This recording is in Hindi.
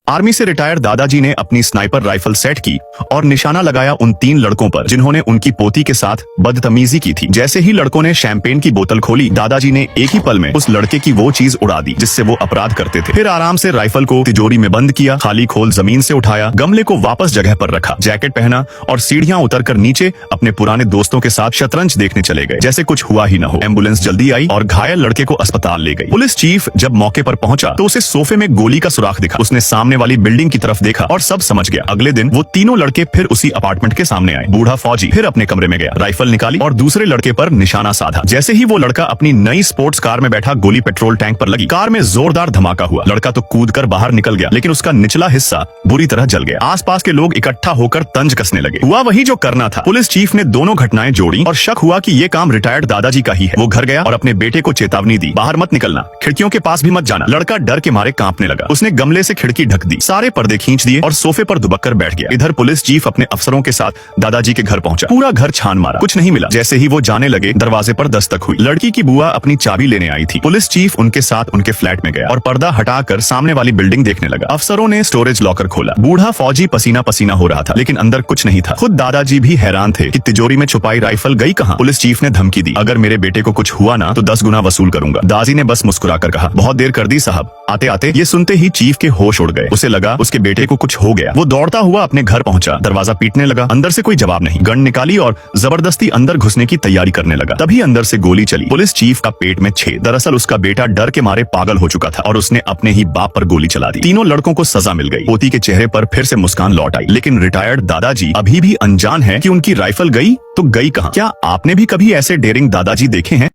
आर्मी से रिटायर दादाजी ने अपनी स्नाइपर राइफल सेट की और निशाना लगाया उन 3 लड़कों पर जिन्होंने उनकी पोती के साथ बदतमीजी की थी। जैसे ही लड़कों ने शैंपेन की बोतल खोली, दादाजी ने एक ही पल में उस लड़के की वो चीज उड़ा दी जिससे वो अपराध करते थे। फिर आराम से राइफल को तिजोरी में बंद किया, खाली खोल जमीन से उठाया, गमले को वापस जगह पर रखा, जैकेट पहना और सीढ़ियां उतरकर नीचे अपने पुराने दोस्तों के साथ शतरंज देखने चले गए जैसे कुछ हुआ ही न हो। एम्बुलेंस जल्दी आई और घायल लड़के को अस्पताल ले गई। पुलिस चीफ जब मौके पर पहुंचा तो उसे सोफे में गोली का सुराख दिखा। उसने सामने वाली बिल्डिंग की तरफ देखा और सब समझ गया। अगले दिन वो तीनों लड़के फिर उसी अपार्टमेंट के सामने आए। बूढ़ा फौजी फिर अपने कमरे में गया, राइफल निकाली और दूसरे लड़के पर निशाना साधा। जैसे ही वो लड़का अपनी नई स्पोर्ट्स कार में बैठा, गोली पेट्रोल टैंक पर लगी। कार में जोरदार धमाका हुआ। लड़का तो कूदकर बाहर निकल गया, लेकिन उसका निचला हिस्सा बुरी तरह जल गया। आसपास के लोग इकट्ठा होकर तंज कसने लगे। हुआ वही जो करना था। पुलिस चीफ ने दोनों घटनाएं जोड़ी और शक हुआ कि ये काम रिटायर्ड दादाजी का ही है। वो घर गया और अपने बेटे को चेतावनी दी, बाहर मत निकलना, खिड़कियों के पास भी मत जाना। लड़का डर के मारे कांपने लगा। उसने गमले से खिड़की ढक दी, सारे पर्दे खींच दिए और सोफे पर दुबक कर बैठ गया। इधर पुलिस चीफ अपने अफसरों के साथ दादाजी के घर पहुंचा। पूरा घर छान मारा, कुछ नहीं मिला। जैसे ही वो जाने लगे, दरवाजे पर दस्तक हुई। लड़की की बुआ अपनी चाबी लेने आई थी। पुलिस चीफ उनके साथ उनके फ्लैट में गया और पर्दा हटाकर सामने वाली बिल्डिंग देखने लगा। अफसरों ने स्टोरेज लॉकर खोला। बूढ़ा फौजी पसीना पसीना हो रहा था, लेकिन अंदर कुछ नहीं था। खुद दादाजी भी हैरान थे कि तिजोरी में छुपाई राइफल गई कहां। पुलिस चीफ ने धमकी दी, अगर मेरे बेटे को कुछ हुआ ना तो 10 गुना वसूल करूंगा। दादाजी ने बस मुस्कुराकर कहा, बहुत देर कर दी साहब। आते आते ये सुनते ही चीफ के होश उड़ गए। उसे लगा उसके बेटे को कुछ हो गया। वो दौड़ता हुआ अपने घर पहुंचा, दरवाजा पीटने लगा। अंदर से कोई जवाब नहीं। गन निकाली और जबरदस्ती अंदर घुसने की तैयारी करने लगा। तभी अंदर से गोली चली। पुलिस चीफ का पेट में छेद। दरअसल उसका बेटा डर के मारे पागल हो चुका था और उसने अपने ही बाप पर गोली चला दी। तीनों लड़कों को सजा मिल गई। पोती के चेहरे पर फिर से मुस्कान लौट आई, लेकिन रिटायर्ड दादाजी अभी भी अनजान है कि उनकी राइफल गई तो गई कहां। क्या आपने भी कभी ऐसे डेयरिंग दादाजी देखे हैं?